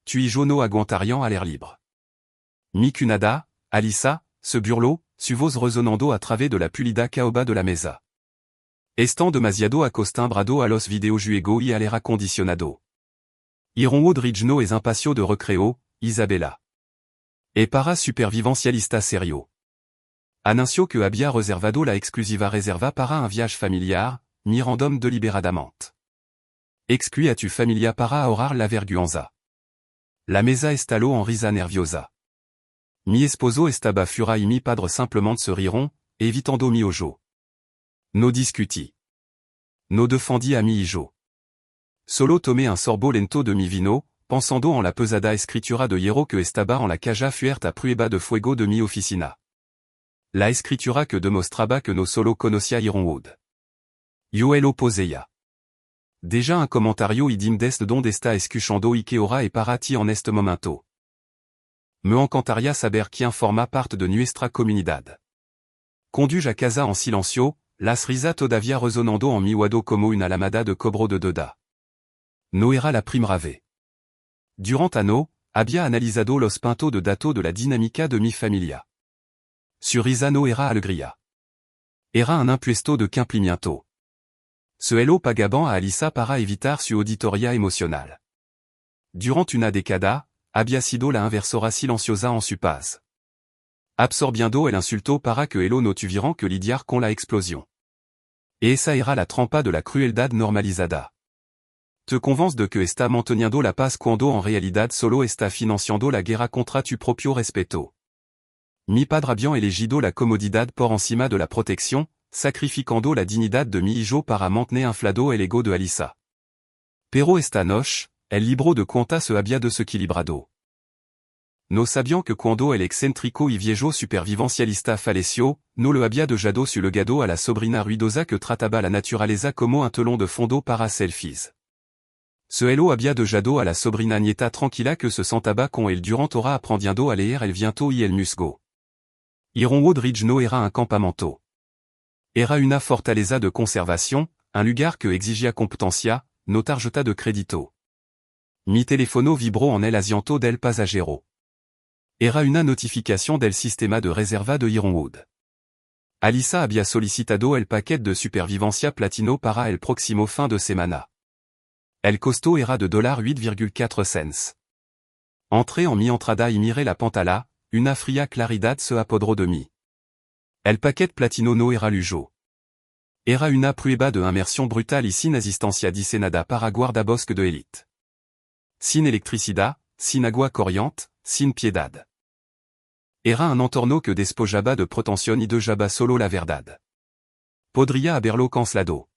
Tuijono aguantarian à l'air libre. Micunada, Alissa, ce burlo, suvos resonando a través de la pulida caoba de la mesa. Estan demasiado acostumbrado a los videojuegos y al aire acondicionado. Ironwood Ridgeno es impacio de recreo, Isabella. E para supervivencialista serio. Anunció que había reservado la exclusiva reserva para un viaje familiar, mirandom deliberadamente. Exclui a tu familia para ahorrar la vergüenza. La mesa estalo en risa nerviosa. Mi esposo estaba fura y mi padre simplement se rieron, evitando mi ojo. No discuti. No defendi a mi hijo. Solo tomé un sorbo lento de mi vino, pensando en la pesada escritura de hierro que estaba en la caja fuerte a prueba de fuego de mi oficina. La escritura que demostraba que no solo conocía Ironwood. Yo el poseía. Déjà un comentario idim des donde está escuchando y que hora e para ti en este momento. Me encantaría saber quién forma parte de nuestra comunidad. Conduge a casa en silencio, las risa todavía resonando en mi wado como una lamada de cobro de deuda. No era la prime rave. Durant ano, había analizado los puntos de dato de la dinámica de mi familia. Sur risa no era alegría. Era un impuesto de cumplimiento. Ce hello pagaban a Alissa para evitar su auditoria emocional. Durant una década, había sido la inversora silenciosa en su paz. Absorbiendo el insulto para que hello no tuvieran que lidiar con la explosión. E esa era la trampa de la crueldad normalizada. Te convences de que está manteniendo la paz cuando en realidad solo está financiando la guerra contra tu propio respeto. Mi padre había elegido la comodidad por encima de la protección, sacrificando la dignidad de mi hijo para mantener inflado el ego de Alissa. Pero esta noche, el libro de cuentas se había desequilibrado. No sabían que cuando el excéntrico y viejo supervivencialista falleció, no le había dejado su legado a la sobrina ruidosa que trataba la naturaleza como un telón de fondo para selfies. Ce hello había dejado a la sobrina nieta tranquila que se sentaba con el durant hora aprendiendo a leer el viento y el musgo. Ironwood Ridge no era un campamento. Era una fortaleza de conservación, un lugar que exigia competencia, no tarjeta de crédito. Mi teléfono vibró en el asiento del pasajero. Era una notificación del sistema de reserva de Ironwood. Alissa había solicitado el paquete de supervivencia platino para el próximo fin de semana. El costo era de $8,4. Entré en mi entrada y miré la pantalla, una fría claridad se apoderó de mí. El paquete platino no era lujo. Era una prueba de inmersión brutal y sin asistencia diseñada para guardabosque de élite. Sin electricidad, sin agua corriente, sin piedad. Era un entorno que despojaba de pretensión y dejaba solo la verdad. Podría haberlo cancelado.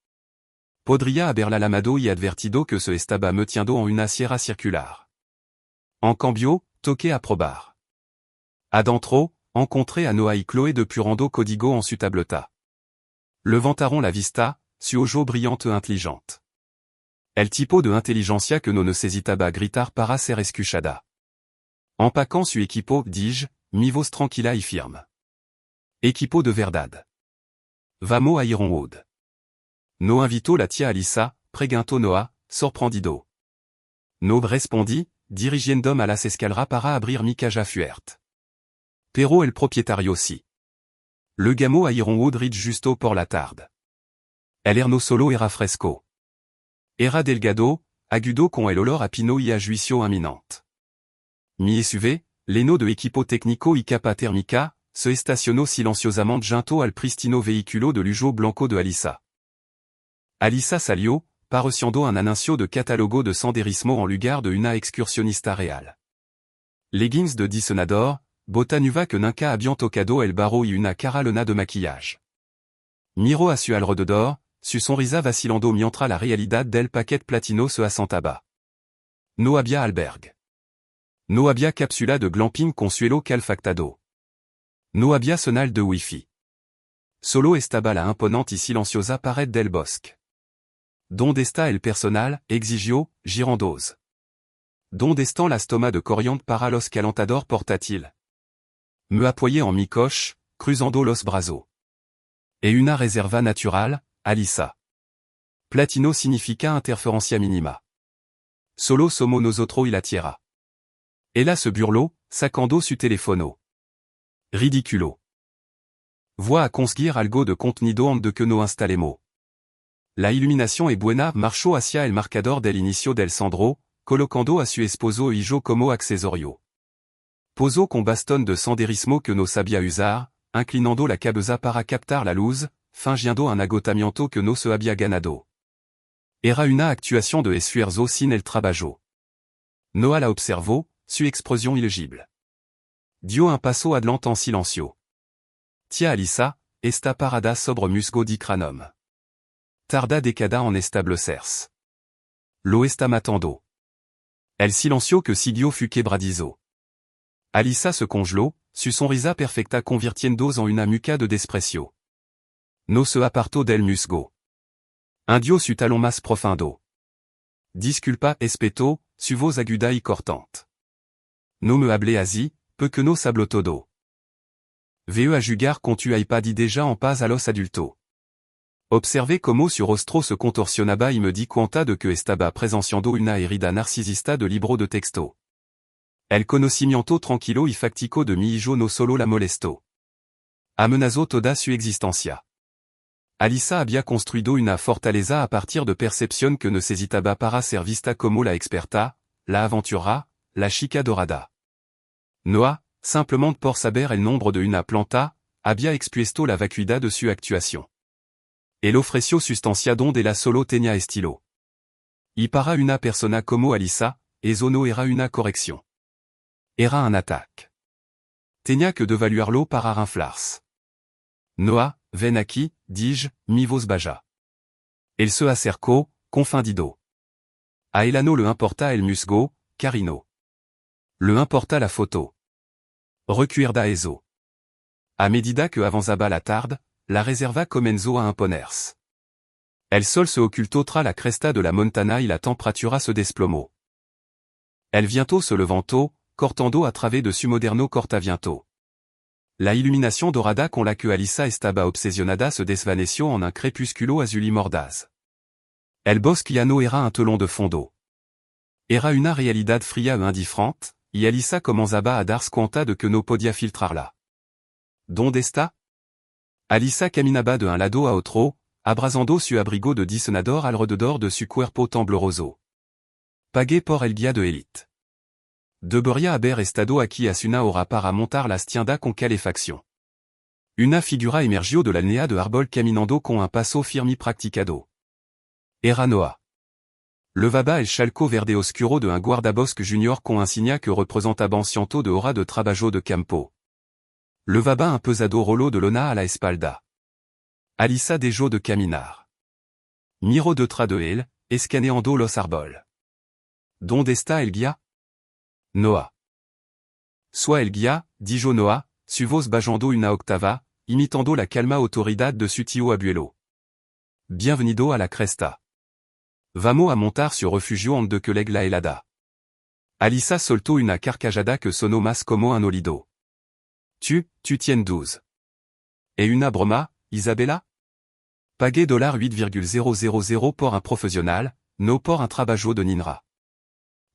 Podría haberla lamado y advertido que se estaba metiendo en una sierra circular. En cambio, toqué a probar. Adentro, encontré a Noah y Chloé depurando código en su tableta. Levantaron la vista, su ojo brillante e intelligente. El tipo de inteligencia que no necesitaba gritar para ser escuchada. Empacant su equipo, dis-je, mi voz tranquila y firme. Equipo de verdad. Vamos a Ironwood. No invitó la tia Alissa, preguntó Noah, sorprendido. No respondí, dirigiéndome a las escaleras para abrir mi caja fuerte. Pero el propietario sí. Le gamo a Ironwood Ridge justo por la tarde. El air no solo era fresco. Era delgado, agudo con el olor a pino y a juicio inminente. Mi SUV, leno de equipo técnico y capa térmica, se estacionó silenciosamente junto al pristino vehículo de lujo blanco de Alissa. Alissa salió, pareciendo un anuncio de catálogo de senderismo en lugar de una excursionista real. Leggings de diseñador, bota nueva que nunca habían tocado el barro y una cara lona de maquillage. Miró a su alrededor, su sonrisa vacilando mientras la realidad del paquete platino se asentaba. No había albergue. No había cápsula de glamping con suelo calfactado. No había señal de wifi. Solo estaba la imponente y silenciosa pared del bosque. Donde está el personal, exigió, Girandoz. Donde están las tomas de coriandre para los calentadores portátiles. Me apoyé en mi coche, cruzando los brazos. Et una reserva natural, Alissa. Platino significa interferencia mínima. Solo somos nosotros y la tierra. Et là ce burlot, sacando su téléphono. Ridiculo. Voix à conseguir algo de contenido ande que no instalemos. La iluminación es buena, marchó hacia el marcador del inicio del Sandro, colocando a su esposo y yo como accesorio. Poso con bastón de senderismo que no sabía usar, inclinando la cabeza para captar la luz, fingiendo un agotamiento que no se había ganado. Era una actuación de esfuerzo sin el trabajo. Noah la observó, su expression ilegible. Dio un paso adelante en silencio. Tia Alisa, esta parada sobre musgo di cranom. Tarda decada en establecerse. Lo está matando. El silencio que siguió fut quebradizo. Alisa se congeló, su sonrisa perfecta convirtiendo en una mueca de desprecio. No se apartó del musgo. Indio su talon más profundo. Disculpa espeto, su voz aguda y cortante. No me hablé así, peu que no sablo todo. Ve a jugar con tu iPad y déjà en paz a los adulto. Observé como su rostro se contorsionaba y me di cuenta de que estaba presenciando una herida narcisista de libro de texto. El conocimiento tranquilo y factico de mi hijo no solo la molesto. Amenazó toda su existencia. Alisa había construido una fortaleza a partir de percepción que necesitaba para ser vista como la experta, la aventura, la chica dorada. Noah, simplement por saber el nombre de una planta, había expuesto la vacuidad de su actuación. El ofreció sustancia donde la solo tenía estilo. Y para una persona como Alisa, eso no era una corrección. Era un ataque. Tenía que devaluarlo para rinflarse. Noah, ven aquí, dis-je, mi voz baja. El se acercó, confundido. A Elano le importa el musgo, carino. Le importa la photo. Recuerda eso. A medida que avanzaba la tarde, la reserva comenzo a imponerse. El sol se ocultó tras la cresta de la montana y la temperatura se desplomó. El viento se levantó, cortando a través de su moderno cortaviento. La iluminación dorada con la que Alisa estaba obsesionada se desvaneció en un crepúsculo azul y mordaz. El bosque ya no era un telón de fondo. Era una realidad fría e indiferente, y Alisa comenzaba a darse cuenta de que no podía filtrarla. ¿Dónde está? Alisa caminaba de un lado a otro, abrazando su abrigo de diseñador alrededor de su cuerpo tembloroso. Pagué por el guía de élite. Debería haber estado aquí a una hora para montar las tiendas con calefacción. Una figura emergió de la nea de árbol caminando con un paso firme y practicado. Era Noah. Levaba el chalco verde oscuro de un guardabosque junior con insignia que representaba ciento de hora de trabajo de campo. Levaba un pesado rollo de lona a la espalda. Alisa dejó de caminar. Miro detrás de él, escaneando los árboles. ¿Dónde está el guía? Noah. Soit el guía, dijo Noah, su voz bajando una octava, imitando la calma autoridad de su tío abuelo. Bienvenido a la cresta. Vamos a montar su refugio ande que la helada. Alisa soltó una carcajada que sonó más como un olido. Tu tienes 12. Et una broma, Isabella? Pagué $8,000 por un profesional, no por un trabajo de ninra.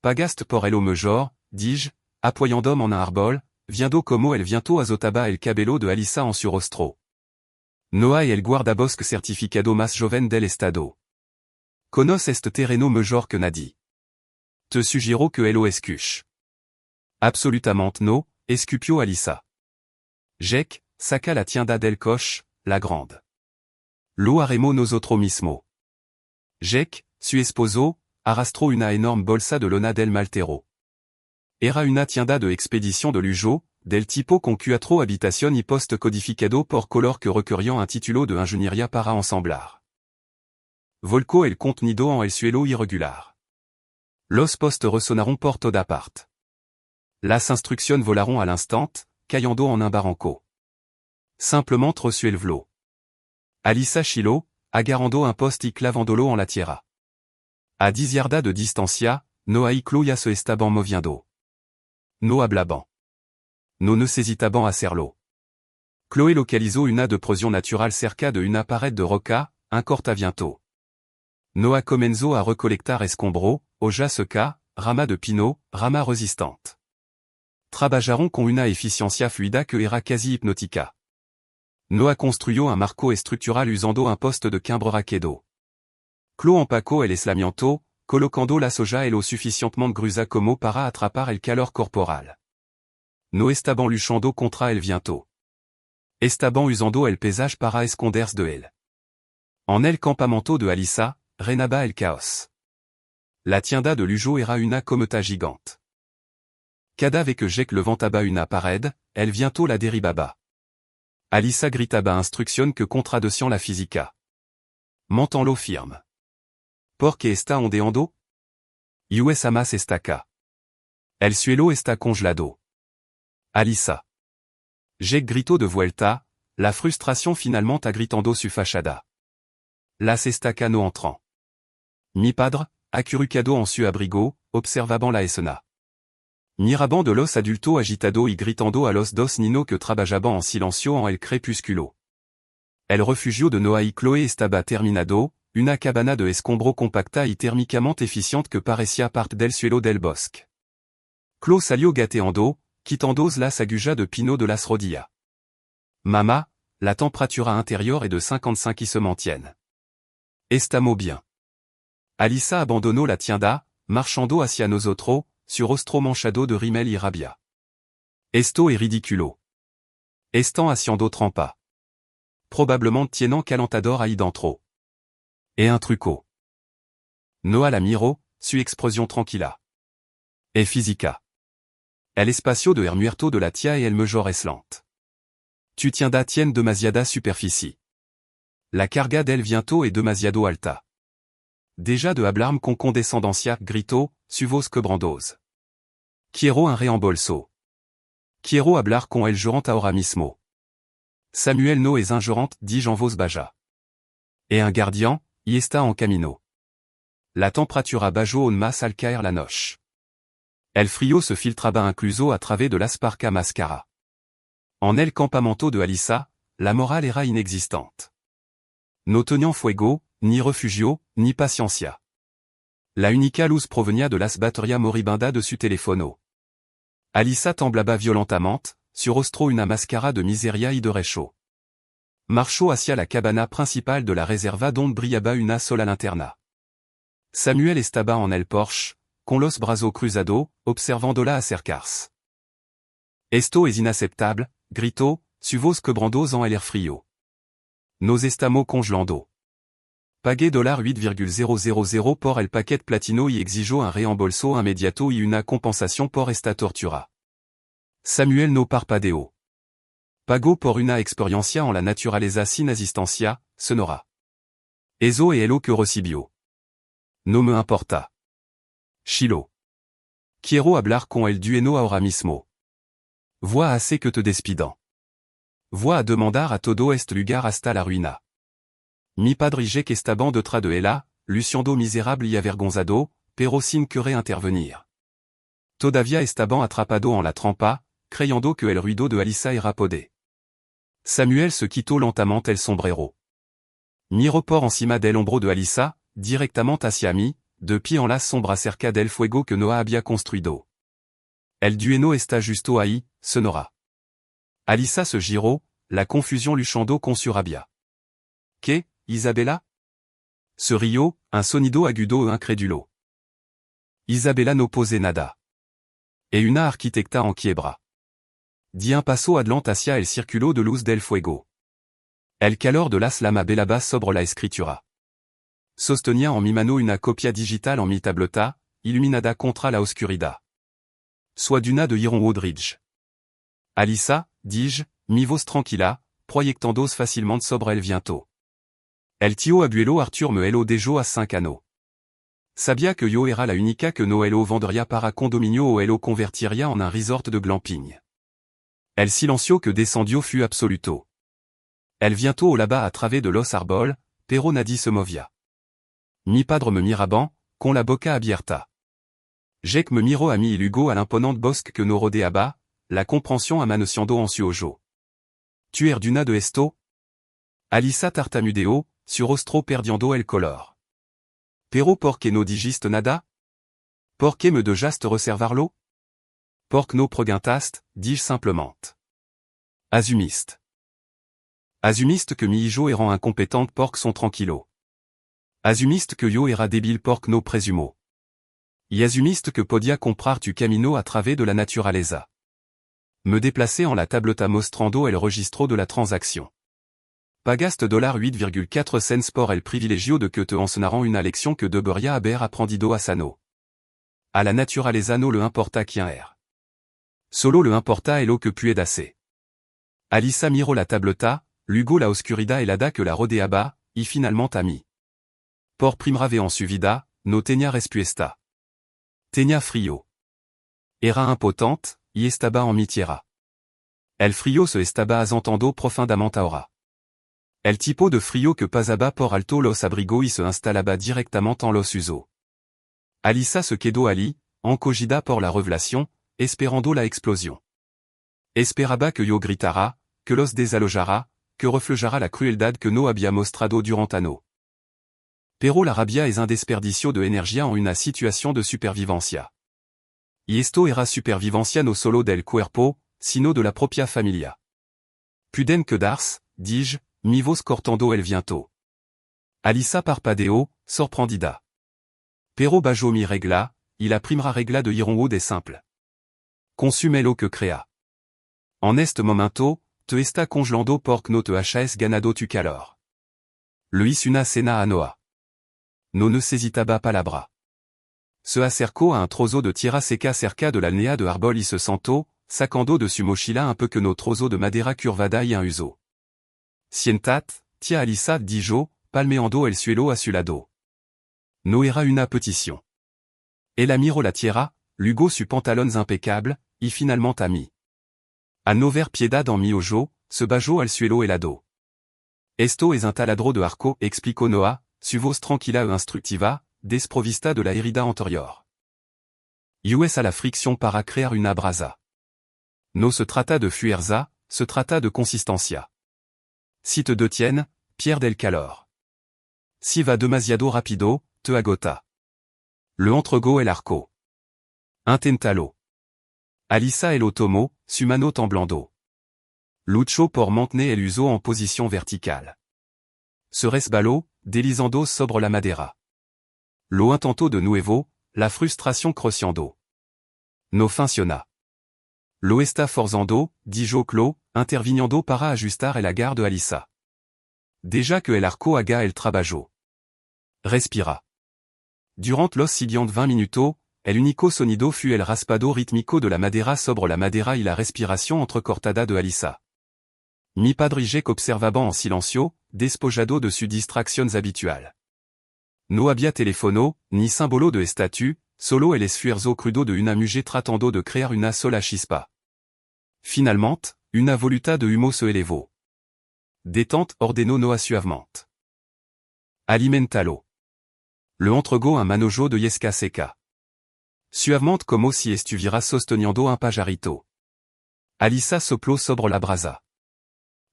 Pagaste por el mejor, dis-je, apoyando en un árbol, viendo como el viento azotaba el cabello de Alisa en su rostro. Noah y el guardabosque certificado más joven del estado. Conoce este terreno mejor que nadie. Te suggiro que lo escuche. Absolutamente no, escupió Alisa. Jack, saca la tienda del coche, la grande. Lo haremos nosotros mismo. Jack, su esposo, arrastró una enorme bolsa de lona del maltero. Era una tienda de expedición de lujo, del tipo con 4 habitación y post codificado por color que requerían un título de ingeniería para ensamblar. Volcó el contenido en el suelo irregular. Los postes resonaron por toda parte. Las instrucciones volaron à l'instant, cayendo en un barranco. Simplement reçu el vlo. Alisa chilo, agarrando un poste y clavandolo en la tierra. A 10 yardas de distancia, Noah y Chloe se estaban moviendo. No hablaban. No necesitaban hacerlo. Chloe localizó una depresión natural cerca de una pared de roca, un cortaviento. Noah comenzó a recolectar escombros, hojas secas, ramas de pino, ramas resistantes. Trabajaron con una eficiencia fluida que era quasi hypnotica. No ha construyo un marco estructural usando un poste de quimbre raquedo. Clo empaco el aislamiento, colocando la soja lo suficientemente gruesa como para atrapar el calor corporal. No estaban luchando contra el viento. Estaban usando el pesage para esconderse de él. En el campamento de Alissa, renaba el caos. La tienda de Lujo era una cometa gigante. Cada vez que Jake levantaba una pared, el viento la derribaba. Alissa gritaba instrucción que contradecían la física. Mantenlo firme. Porque está ondeando? US amas estaca. El suelo está congelado. Alissa. Jake gritó de vuelta, la frustración finalmente gritando su fachada. Las estaca no entrant. Mi padre, acurrucado en su abrigo, observaban la escena. Miraban de los adulto agitado y gritando a los dos nino que trabajaban en silencio en el crepúsculo. El refugio de Noah y Chloe estaba terminado, una cabana de escombro compacta y térmicamente eficiente que parecía parte del suelo del bosque. Chloe salió gateando, quitando las agujas de pino de las rodillas. Mama, la temperatura intérieure est de 55 y se mantiene. Estamos bien. Alissa abandonó la tienda, marchando hacia nosotros, sur ostro manchado de rimel y rabia. Esto es ridiculo. Estan haciendo trampa. Probablement tienen calentador ahí dentro. Et un truco. Noah la miró, su expresión tranquila. Es física. El espacio de muerto de la tia et el mejor eslante. Tu tienda tiene demasiada superficie. La carga del viento est demasiado alta. Déjà de hablarme con condescendencia, gritó, su voz quebrandosa. Quiero un reembolso. Quiero hablar con el gerente ahora mismo. Samuel no es un gerente, dis-je en voz baja. Et un gardien, y está en camino. La temperatura bajó en más al caer la noche. El frío se filtraba incluso a través de l'asparca mascara. En el campamento de Alissa, la morale era inexistente. No tenían fuego, ni refugio, ni paciencia. La única luz provenia de las baterías moribunda de su teléfono. Alissa temblaba violentamente, su rostro una máscara de miseria y de rechaud. Marchó hacia la cabana principal de la reserva donde brillaba una sola linterna. Samuel estaba en el porche, con los brazos cruzados, observándola acercarse. Esto es inaceptable, gritó, su voz quebrandosa en el air frío. Nos estamos congelando. Pagué $8,000 por el paquet platino y exigió un reembolso inmediato y una compensación por esta tortura. Samuel no parpadeó. Pagó por una experiencia en la naturaleza sin asistencia, sonora. Eso es lo que recibió. No me importa. Chilo. Quiero hablar con el dueño ahora mismo. Voy a hacer que te despidan. Voy a demandar a todo este lugar hasta la ruina. Mi padre y Jake estaban detrás de ella, luciendo miserable y avergonzado, pero sin querer intervenir. Todavía estaban atrapado en la trampa, creyendo que el ruido de Alissa era podé. Samuel se quitó lentamente el sombrero. Miró por encima del hombro de Alissa, directamente hacia mí, de pie en la sombra cerca del fuego que Noah había construido. El dueño está justo ahí, sonora. Alissa se giró, la confusión luchando con su rabia. ¿Qué, Isabella? Se rió, un sonido agudo e incrédulo. Isabella no pose nada. Et una arquitecta en quiebra. Di un paso adelante hacia el círculo de luz del fuego. El calor de las llamas velaba sobre la escritura. Sostenía en mi mano una copia digital en mi tableta, iluminada contra la oscuridad. Soit d'una de Iron Woodridge. Alissa, dis-je, mi voz tranquila, proyectandos facilement sobre el viento. El tío abuelo Arthur me elo dejo a 5 años. Sabía que yo era la única que no elo vendería para condominio o elo convertiría en un resort de glamping. El silencio que descendió fut absoluto. El viento o là-bas a través de los árboles, pero nadie se movía. Mi padre me miraban, con la boca abierta. Jake me miró a mí y Hugo à l'imponente bosque que no rodeaba, la comprensión amaneciendo en su ojo. Tu er d'una de esto? Alissa tartamudeó, su rostro perdiendo el color. Pero por qué no dijiste nada? Por qué me dejaste reservarlo? porc no proguintast, dis-je simplement. Azumiste. Azumiste que mi-jo errant incompétente porc sont tranquillo. Azumiste que yo era débile porc no présumo. Y azumiste que podia comprar tu camino à través de la naturaleza. Me déplacer en la tableta mostrando el registro de la transaction. Pagast $8,4 cents por el privilegio de que te enseñaran una lección que debería haber aprendido a sano. A la naturaleza no le importa quien er. Solo le importa el lo que puedase. Alisa miro la tableta, luego la oscuridad helada que la rodeaba, y finalmente a mí. Por primera en su vida, no tenía respuesta. Tenía frío. Era impotente, y estaba en mi tierra. El frío se estaba azotando profundamente ahora. El tipo de frío que pasaba por alto los abrigos y se instalaba directamente en los usos. Alisa se quedó allí, encogida por la revelación, esperando la explosión. Esperaba que yo gritara, que los desalojara, que reflejara la crueldad que no había mostrado durant ano. Pero la rabia es un desperdicio de energía en una situación de supervivencia. Y esto era supervivencia no solo del cuerpo, sino de la propia familia. Puden que dars, dis-je, mi voz cortando el viento. Alisa parpadeó, sorprendida. Pero bajo mi regla, y la primera regla de Ironwood es simple. Consume lo que crea. En este momento, te está congelando porc no te has ganado tu calor. Le hice una cena a Noah. No necesitaba palabra. Se acercó a un trozo de tierra seca cerca de la nea de árbol y se sentó, sacando de su mochila un peu que no trozo de madera curvada y un uso. Sientat, tia Alisa dijo, palmeando el suelo a su lado. No era una petición. Ella miró la tierra, luego su pantalones impecables, y finalmente a mí. Al no ver piedad en mi ojo, se bajó al suelo helado. Esto es un taladro de arco, explicó Noah, su voz tranquila e instructiva, desprovista de la herida anterior. US a la fricción para crear una brasa. No se trata de fuerza, se trata de consistencia. Si te detiens, pierde el calor. Si va demasiado rapido, te agota. Le entrego el arco. Inténtalo. Alisa el tomo, su mano temblando. Lucho por mantener el uso en posición verticale. Se resbaló, deslizando sobre la madera. Lo intentó de nuevo, la frustración creciendo. No funciona. Lo está forzando, dijo Clo, interviniendo para ajustar el agar de Alisa. Déjà que el arco haga el trabajo. Respira. Durant los siguientes 20 minutos, el único sonido fut el raspado rítmico de la madera sobre la madera y la respiración entrecortada de Alisa. Mi padre observaba en silencio, despojado de sus distracciones habituales. No había teléfono, ni símbolo de estatus, solo el esfuerzo crudo de una mujer tratando de crear una sola chispa. Finalmente, una voluta de humo se elevó. Détente ordenó Noah suavement. Alimentalo. Le entregó un manojo de yesca seca. Suavement como si estuviera sosteniendo un pajarito. Alisa sopló sobre la brasa.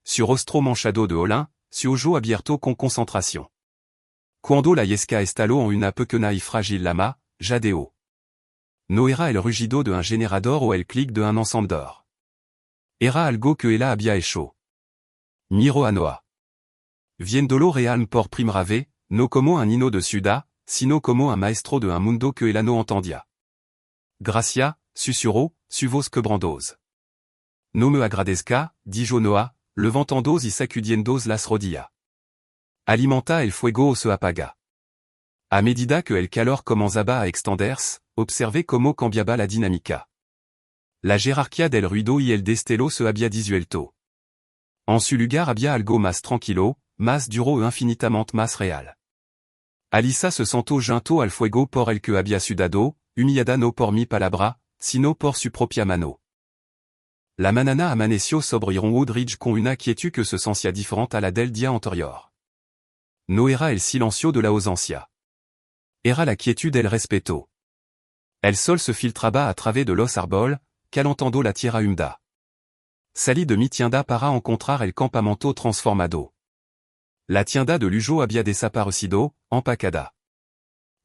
Su rostro manchado de holín, su ojo abierto con concentración. Cuando la yesca estaló en una pequeña y frágil lama, jadeó. No era el rugido de un generador o el clic de un encendedor. Era algo que ella había hecho. Miro a Noah. Viéndolo real por primera vez, no como un hino de ciudad, sino como un maestro de un mundo que ella no entendía. Gracia, susurró, su voz quebrantosa. No me agradezca, dijo Noah, levantando y sacudiendo las rodillas. Alimenta el fuego o se apaga. A medida que el calor comenzaba a extenderse, observé cómo cambiaba la dinámica. La jerarquía del ruido y el destello se había disuelto. En su lugar había algo más tranquilo, más duro e infinitamente más real. Alisa se sentó junto al fuego por el que había sudado, humillada no por mi palabra, sino por su propia mano. La manana amaneció sobre Ironwood Ridge con una quietud que se sentía diferente a la del día anterior. No era el silencio de la ausencia. Era la quietud del respeto. El sol se filtraba a través de los árboles, calentando la tierra húmeda. Salí de mi tienda para encontrar el campamento transformado. La tienda de Lujo había desaparecido, empacada.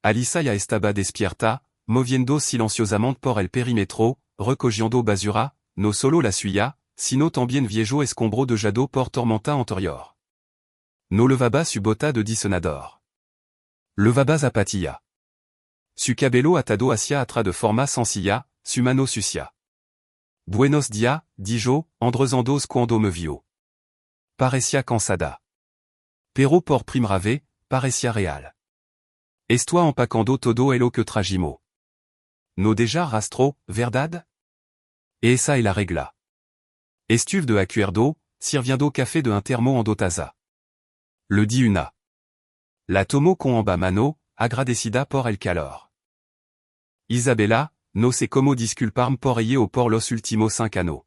Alisa ya estaba despierta, moviendo silenciosamente por el perímetro, recogiando basura, no solo la suya, sino también viejo escombro de jado por tormenta anterior. No levaba su bota de disonador. Levaba zapatilla. Su cabello atado hacia atra de forma sencilla, su mano sucia. Buenos dia, dijo, andrezandos cuando me vio. Parecía cansada. Pero por primrave, parecía real. Estoy empacando todo lo que trajimo. No deja rastro, verdad? Esa es la regla. Estuve de acuerdo, sirviendo café de un termo en dotaza. Le di una. La tomo con amba mano, agradecida por el calor. Isabella, no sé cómo disculparme por ello o por los últimos 5 años.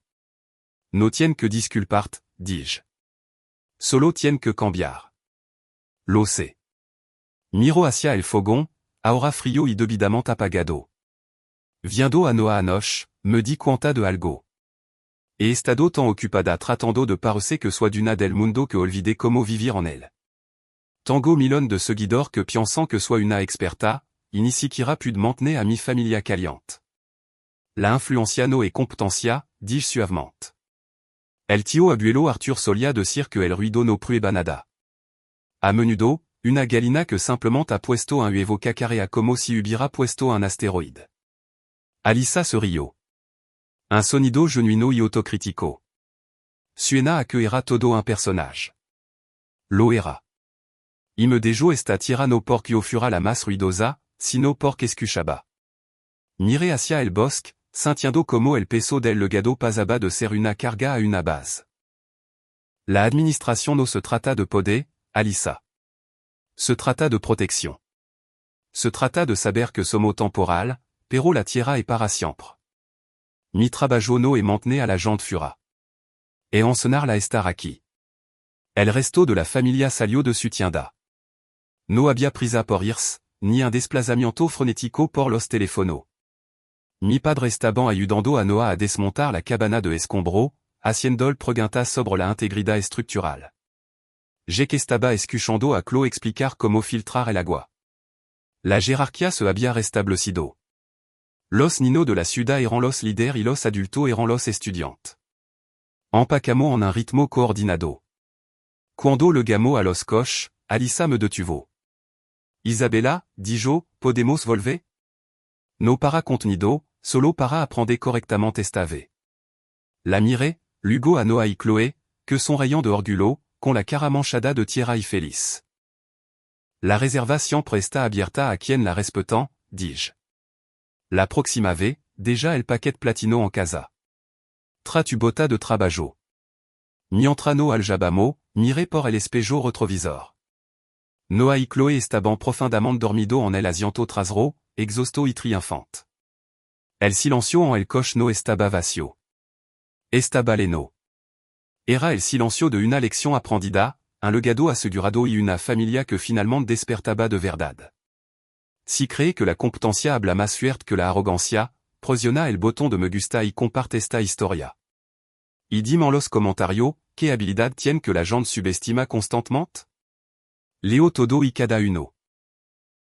No tiene que disculparte, dis-je. Solo tiene que cambiar. Lo sé. Miro hacia el fogón, ahora frío y debidamente apagado. Viendo a Noa anoche, me di cuenta de algo. He estado tan ocupada tratando de parecer que soy d'una del mundo que olvidé cómo vivir en él. Tango milon de seguidor que piensan que soy una experta, y ni siquiera pude mantener a mi familia caliente. La influenciano et competencia, dis-je suavement. El tío abuelo Arthur solia decir que el ruido no prueba nada. A menudo, una galina que simplement ha puesto un huevo cacarea como si hubiera puesto un astéroide. Alisa se rió. Un sonido genuino y autocrítico. Suena a que era todo un personaje. Lo era. Y me dejo esta tirano porque fura la más ruidosa, sino porque escuchaba. Miré hacia el bosque, sintiendo como el peso del legado pasaba de ser una carga a una base. La administración no se trata de poder, Alisa. Se trata de protección. Se trata de saber que somos temporal, pero la tierra es para siempre. Mi trabajo no es mantener a la gente fura. E enseñarla a estar aquí. El resto de la familia salió de su tienda. No había prisa por irse, ni un desplazamiento frenético por los teléfonos. Mi padre estaban ayudando a Noa a desmontar la cabana de escombro, haciendo el pregunta sobre la integridad estructural. Je que estaba escuchando a Chloe explicar cómo filtrar el agua. La jerarquía se había restablecido. Los niños de la ciudad eran los líderes y los adultos eran los estudiantes. Empacamos en un ritmo coordinado. Cuando llegamos a los coches, Alisa me detuvo. Isabella, dijo, podemos volver? No para contenido, solo para aprender correctamente esta vez. La miré, luego a Noa y Chloe, que son rayons de orgullo, con la cara manchada de tierra y feliz. La reserva siempre está abierta a quien la respetan, dis-je. La próxima vez, déjà el paquet platino en casa. Tra tu bota de trabajo. Mientras no aljabamo, miré por el espejo retrovisor. Noa y Chloe estaban profundamente dormido en el asiento trasero, exhausto y triunfante. El silencio en el coche no estaba vacío. Estaba lleno. Era el silencio de una lección aprendida, un legado asegurado y una familia que finalmente despertaba de verdad. Si cree que la competencia habla más fuerte que la arrogancia, presiona el botón de me gusta y comparte esta historia. Y dime en los comentarios, ¿qué habilidad tiene que la gente subestima constantemente? Leo todo y cada uno.